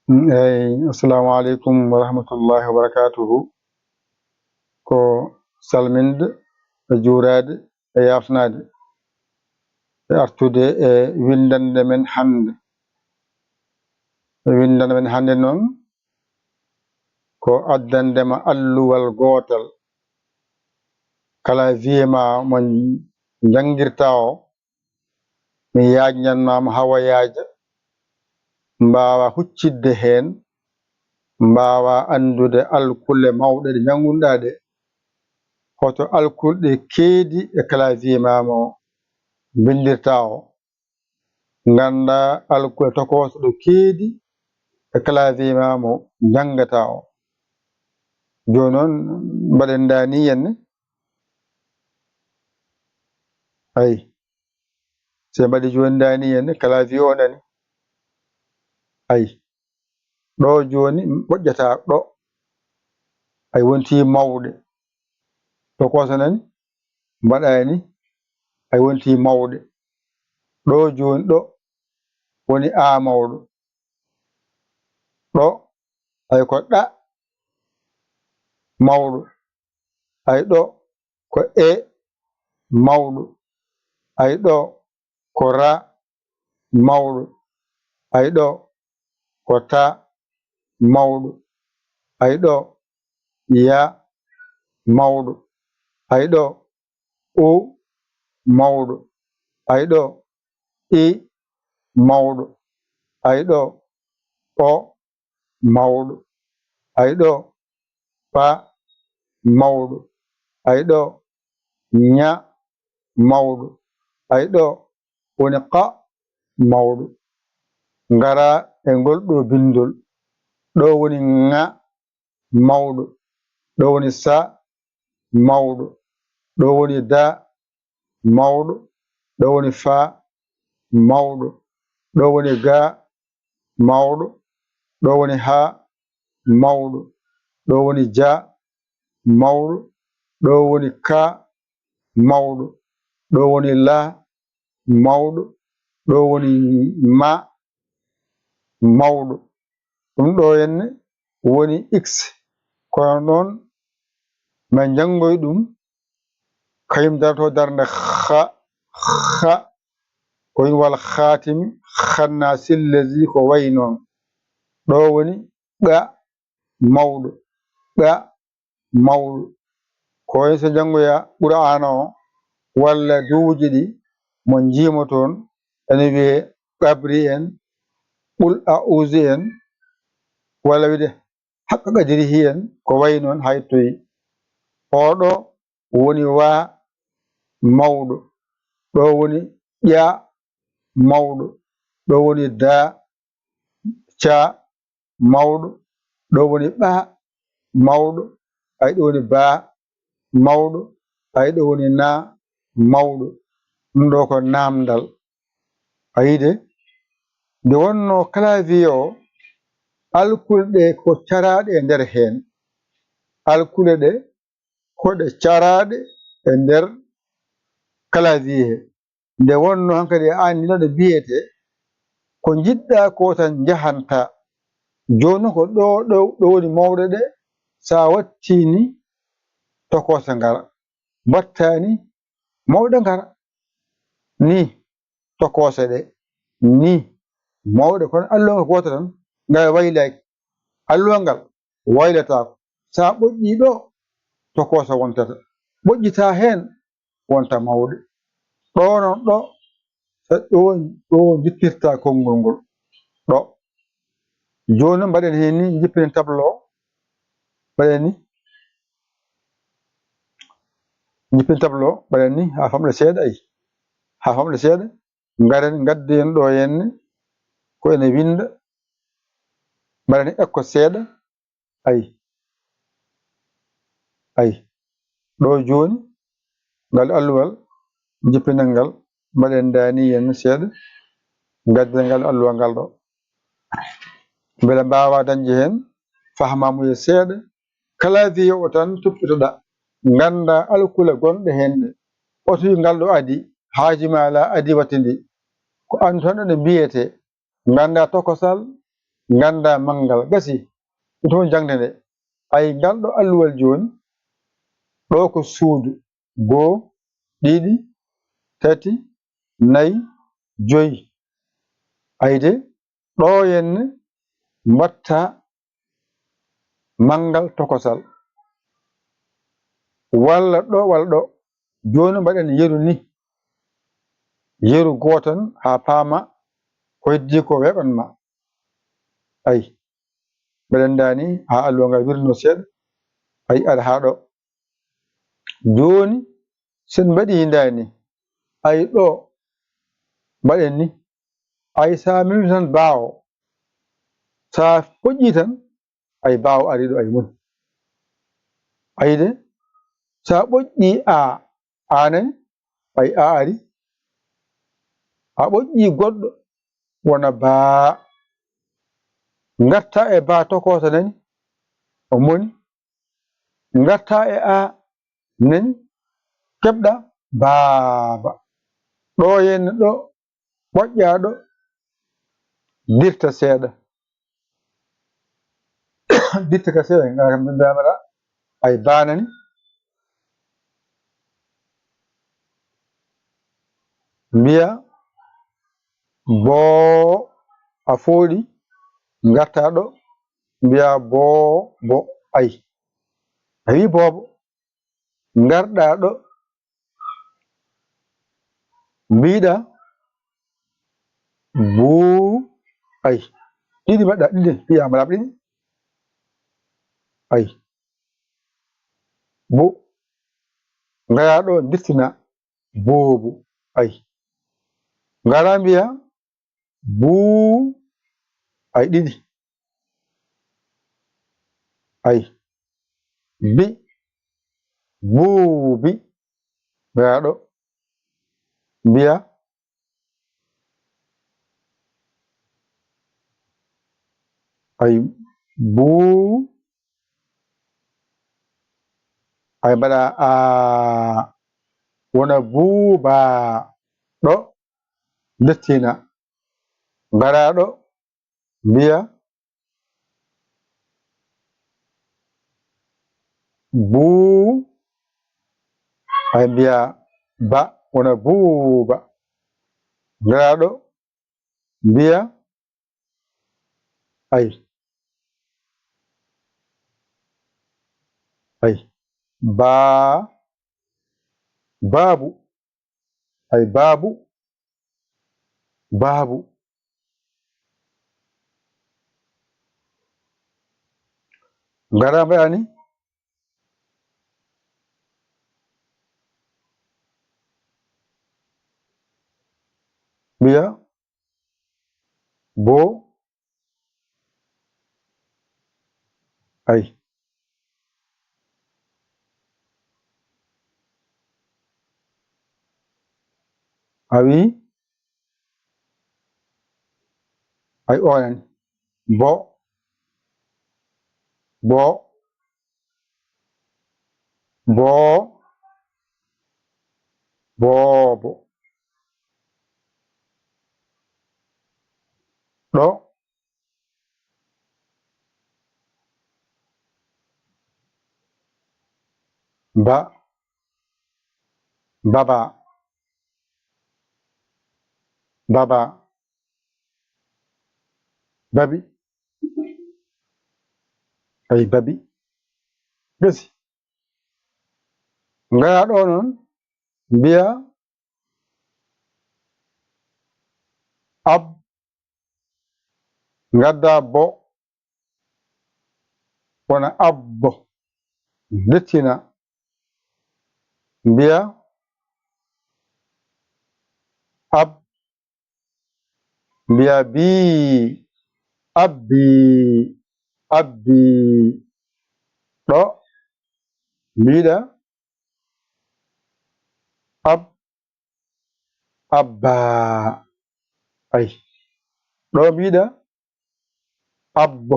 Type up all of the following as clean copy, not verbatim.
Assalamu alaikum wa rahmatullahi wa barakatuhu. Ko salminde e juurade e yafnade e artude e windande men hande. Windande men hande noon ko addandema alluwal gotal kala wiyema mo jangirta o mi yajnanmama hawa yaaja mbawa huccidde hen mbawa andude alkule mawɗe ɗe jangunɗa ɗe hoto alkulɗe keedi e kala wiyemama o bindirta o ganda alkule tokoso ɗo keedi e kala wiyemama o jangata o. Joni noon mbaɗen dani henne ayi se mbaɗi joni dani henne kala wiye o nani ayi ɗo joni moƴƴata ɗo ay wonti mawɗe tokoso nani mbaɗani ay wonti mawɗe ɗo joni ɗo woni a mawɗo ɗo ay ko ɗa mawɗo ay ɗo ko e mawɗo ay ɗo ko ra mawɗo ay ɗo ko ta mawɗo ay ɗo ya mawɗo ay ɗo u mawɗo ay ɗo i mawɗo ay ɗo o mawɗo ay ɗo pa mawɗo ay ɗo nya mawɗo ay ɗo woni qa mawɗo. Ngara e ngol ɗo bindol ɗo woni nga mawɗo ɗo woni sa mawɗo ɗo woni da mawɗo ɗo woni fa mawɗo ɗo woni ga mawɗo ɗo woni ha mawɗo ɗo woni ja mawɗo ɗo woni ka mawɗo ɗo woni la mawɗo ɗo woni ma mawɗo. ɗum ɗo henne woni x kono noon ma jangoy ɗum kañum darto darde ha ko wal khatimi khanna sillazi ko way noon ɗo woni ɓa mawɗo ɓa mawɗo ko so jangoya qur'ana o walla duuji ɗi mo jimo toon ene wiye qabri en qul a'udhu en walla wiide haqqa qadrihi en ko way noon haytoyi oɗo woni wa mawɗo ɗo woni ƴa mawɗo ɗo woni da ca mawɗo ɗo woni ɓa mawɗo ay ɗo woni ba mawɗo ay ɗo woni na mawɗo. ɗum ɗo ko namdal ayide nde wonno kala wiye o alkulɗe ko caraɗe e nder hen alkule ɗe koɗe caraɗe e nder kala wiye nde wonno hankadi anni no ɗe biyete ko jiɗɗa ko tan jahanta joni ko ɗo woni mawɗe ɗe sa wattini tokosa ngara battani mawɗe ngara ni tokose ɗe ni mawɗe kono alluwa ngo goto tan ngal waylaki alluwa ngal waylatako sa ɓoƴƴi ɗo tokosa wontata ɓoƴƴita hen wonta mawɗe ɗo noon ɗo jippirta konngol ngol ɗo joni mbaɗen hen ni jippinen tableau mbaɗen ni jippin tableau mbaɗen ni ha famɗa seeɗa ayi ha famɗa seeɗa garen gadden ɗo henne ko ene winda mbaɗen ekko seeɗa ayi ɗo joni ngal alluwal jippinal ngal mbaɗen dani henne seeɗa gadden ngal alluwal ngal ɗo beele mbawa dañde hen fahmamuya seeɗa kala wiye o tan toppitoɗa ganda alkule gonɗe henne oto wi ngal ɗo adi haajima ala adi watte ndi ko andu tan ɗo ɗe mbiyete ganda tokosal ganda mangal gasi to jangde nde ay ngal ɗo alluwal joni ɗo ko suudu 1 2 3 4 5 ayde ɗo henne mbatta mangal tokosal walla ɗo joni mbaɗen yeru ni yeru gotan ha paama ko heddi ko weɓanma ay mbeɗen dani ha alluwa ngal wirno seeɗa ay aɗa ha ɗo joni sen mbaɗi dani ay ɗo mbaɗen ni ay sa memi tan baawo sa poƴƴi tan ay baawo ari ɗo ay woni ayde sa ɓoƴƴi anani ay ari a ɓoƴƴi goɗɗo wona baa gatta e ba tokosa nani o moni gatta e nani keɓɗa baaba ɗo henne ɗo ɓoƴƴa ɗo dirta seeɗa dirta ka seeɗa ngara kam bindamata ay banani mbiya boo a fooɗi gatta ɗo mbiya boo ay a wi boobo garɗa ɗo mbiɗa buu ay ɗiɗi mbaɗɗa ɗiɗi wiyama laaɓa ɗiɗi ay bo ngara ɗo dirtina boobo ay ngara mbiya buu ay ɗiɗi ay bi buubi ngara ɗo mbiya ay buu ay mbaɗa wona buuba ɗo dirtina ngara ɗo mbiya buu ay mbiya ba wona buuba ngara ɗo mbiya ay baabu ay baabu ngara mbaɗani mbiya boo ay a wi ay onani boo boobo ɗo baba babi ay babi gasi ngara ɗo noon mbiya gadda bo wona abbo dirtina mbiya mbiya bii abbi ɗo mbiɗa abba ay ɗo mbiɗa abbo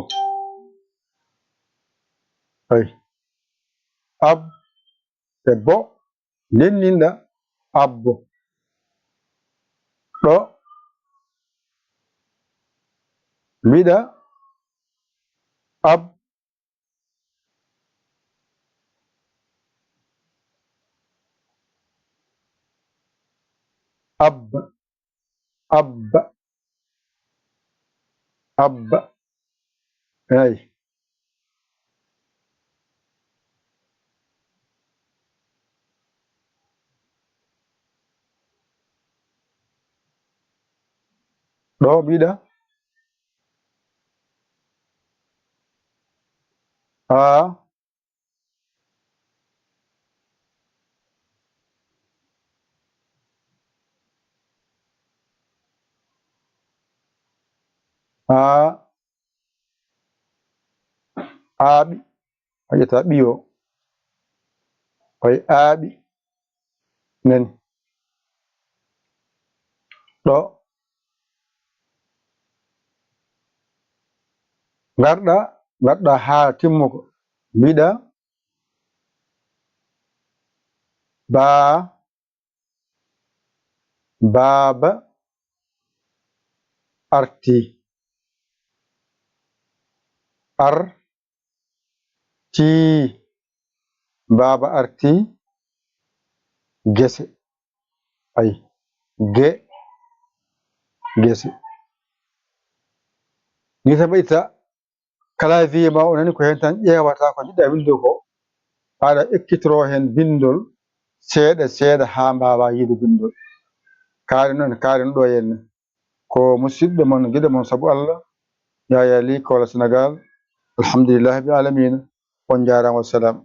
ay e bo lenninɗa abbo ɗo mbiɗa ab ab ab ab ay ɗo mbiɗa a a aaɓi a ƴetta ɓiyo way aaɓi nani ɗo garɗa ha timmugo mbiɗa baaba arti arti baaba arti gese ay gese ni tan ɓeyta kala wiyema o nani ko hen tan ƴewata ko jiɗɗa windude ko haɗa ekkitoro hen bindol seeɗa seeɗa ha mbawa yiide bindol kaari ɗo henna ko musidɗo mon guiɗo mon saabu Allah Yaya Ly Kolda Sénégal alhamdulillahi rabbil alamina on jarama wassalam